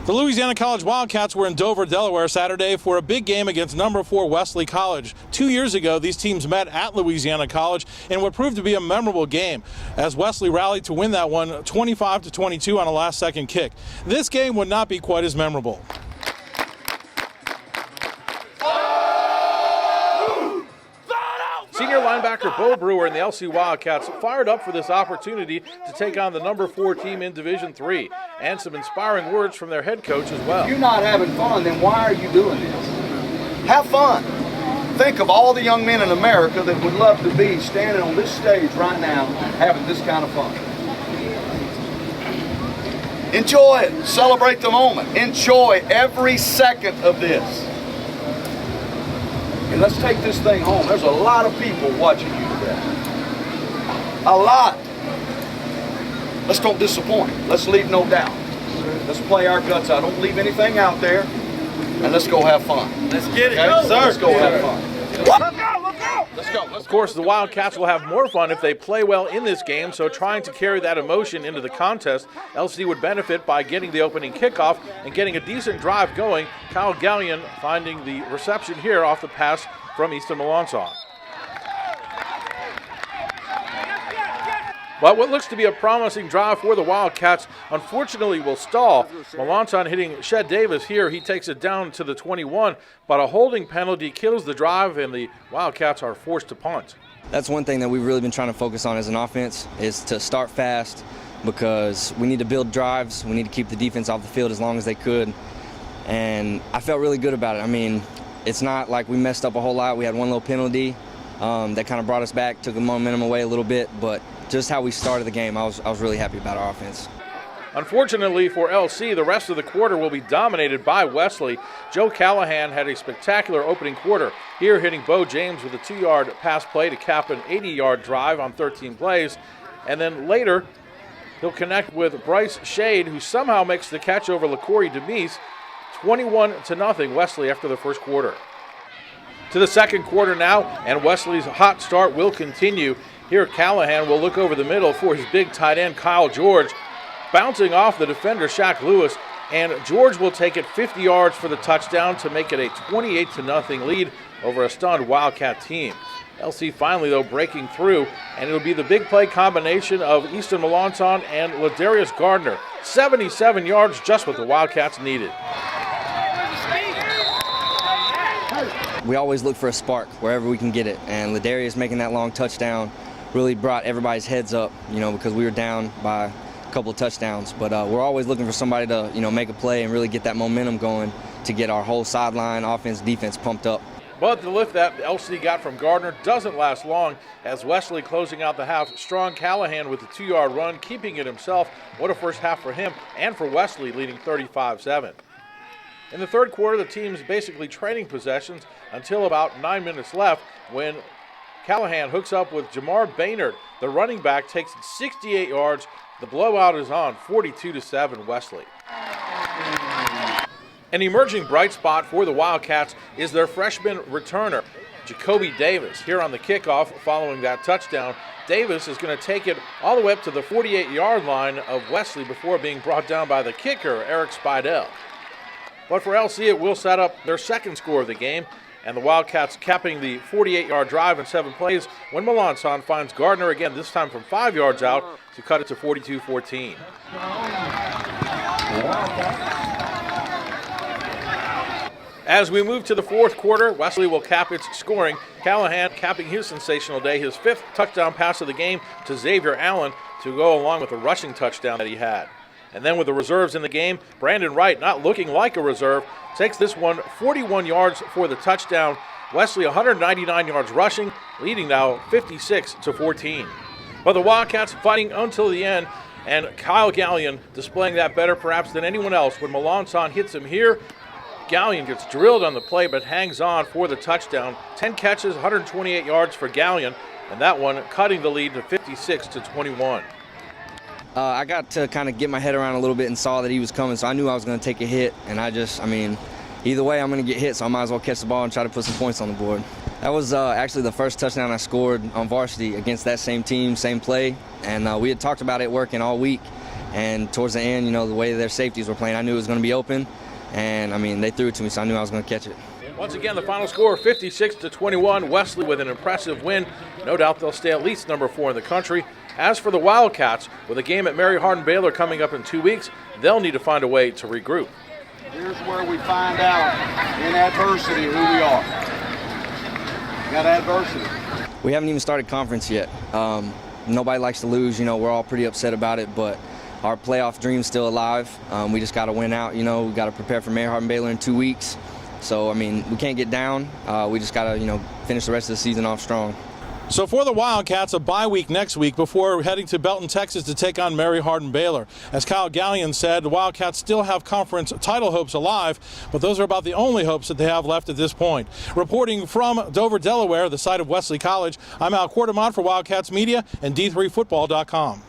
The Louisiana College Wildcats were in Dover, Delaware Saturday for a big game against number 4 Wesley College. 2 years ago, these teams met at Louisiana College in what proved to be a memorable game as Wesley rallied to win that one 25-22 on a last-second kick. This game would not be quite as memorable. Senior linebacker Bo Brewer and the LC Wildcats fired up for this opportunity to take on the number 4 team in Division III, and some inspiring words from their head coach as well. If you're not having fun, then why are you doing this? Have fun. Think of all the young men in America that would love to be standing on this stage right now having this kind of fun. Enjoy it. Celebrate the moment. Enjoy every second of this. And let's take this thing home. There's a lot of people watching you today. A lot. Let's don't disappoint. Let's leave no doubt. Let's play our guts out. Don't leave anything out there. And let's go have fun. Let's get it. Okay? Sir. Let's go have fun. Let's go. Let's go. Of course, the Wildcats will have more fun if they play well in this game, so trying to carry that emotion into the contest, LC would benefit by getting the opening kickoff and getting a decent drive going. Callahan finding the reception here off the pass from Easton Melancon. But what looks to be a promising drive for the Wildcats unfortunately will stall. Melancon hitting Shed Davis here. He takes it down to the 21, but a holding penalty kills the drive, and the Wildcats are forced to punt. That's one thing that we've really been trying to focus on as an offense, is to start fast, because we need to build drives. We need to keep the defense off the field as long as they could. And I felt really good about it. I mean, it's not like we messed up a whole lot. We had one little penalty that kind of brought us back, took the momentum away a little bit, but just how we started the game, I was really happy about our offense. Unfortunately for LC, the rest of the quarter will be dominated by Wesley. Joe Callahan had a spectacular opening quarter, here hitting Bo James with a 2-yard pass play to cap an 80-yard drive on 13 plays. And then later, he'll connect with Bryce Shade, who somehow makes the catch over LaCorey Demise, 21-0 Wesley after the first quarter. To the second quarter now, and Wesley's hot start will continue. Here Callahan will look over the middle for his big tight end Kyle George, bouncing off the defender Shaq Lewis, and George will take it 50 yards for the touchdown to make it a 28-0 lead over a stunned Wildcat team. LC finally, though, breaking through, and it'll be the big play combination of Easton Melancon and Ladarius Gardner. 77 yards, just what the Wildcats needed. We always look for a spark wherever we can get it, and Ladarius making that long touchdown really brought everybody's heads up, because we were down by a couple of touchdowns. But we're always looking for somebody to, make a play and really get that momentum going to get our whole sideline, offense, defense pumped up. But the lift that LC got from Gardner doesn't last long, as Wesley closing out the half. Strong Callahan with the 2-yard run, keeping it himself. What a first half for him and for Wesley, leading 35-7. In the third quarter, the team's basically trading possessions until about 9 minutes left, when Callahan hooks up with Jamar Baynard. The running back takes it 68 yards. The blowout is on, 42-7 Wesley. An emerging bright spot for the Wildcats is their freshman returner, Jacoby Davis. Here on the kickoff following that touchdown, Davis is going to take it all the way up to the 48-yard line of Wesley before being brought down by the kicker, Eric Spidell. But for LC, it will set up their second score of the game, and the Wildcats capping the 48-yard drive in 7 plays when Melancon finds Gardner again, this time from 5 yards out, to cut it to 42-14. As we move to the fourth quarter, Wesley will cap its scoring. Callahan capping his sensational day, his 5th touchdown pass of the game to Xavier Allen to go along with the rushing touchdown that he had. And then with the reserves in the game, Brandon Wright, not looking like a reserve, takes this one 41 yards for the touchdown. Wesley 199 yards rushing, leading now 56-14. But the Wildcats fighting until the end, and Kyle Gallion displaying that better perhaps than anyone else. When Melancon hits him here, Gallion gets drilled on the play but hangs on for the touchdown. 10 catches, 128 yards for Gallion, and that one cutting the lead to 56-21. I got to kind of get my head around a little bit and saw that he was coming, so I knew I was going to take a hit. And either way, I'm going to get hit, so I might as well catch the ball and try to put some points on the board. That was actually the first touchdown I scored on varsity against that same team, same play. And we had talked about it working all week. And towards the end, you know, the way their safeties were playing, I knew it was going to be open. And, I mean, they threw it to me, so I knew I was going to catch it. Once again, the final score 56-21. Wesley with an impressive win. No doubt they'll stay at least number 4 in the country. As for the Wildcats, with a game at Mary Hardin-Baylor coming up in 2 weeks, they'll need to find a way to regroup. Here's where we find out in adversity who we are. We got adversity. We haven't even started conference yet. Nobody likes to lose. You know, we're all pretty upset about it, but our playoff dream's still alive. We just got to win out. You know, we got to prepare for Mary Hardin-Baylor in 2 weeks. So, I mean, we can't get down. We just got to, you know, finish the rest of the season off strong. So for the Wildcats, a bye week next week before heading to Belton, Texas to take on Mary Hardin-Baylor. As Kyle Gallion said, the Wildcats still have conference title hopes alive, but those are about the only hopes that they have left at this point. Reporting from Dover, Delaware, the site of Wesley College, I'm Al Quartermont for Wildcats Media and D3Football.com.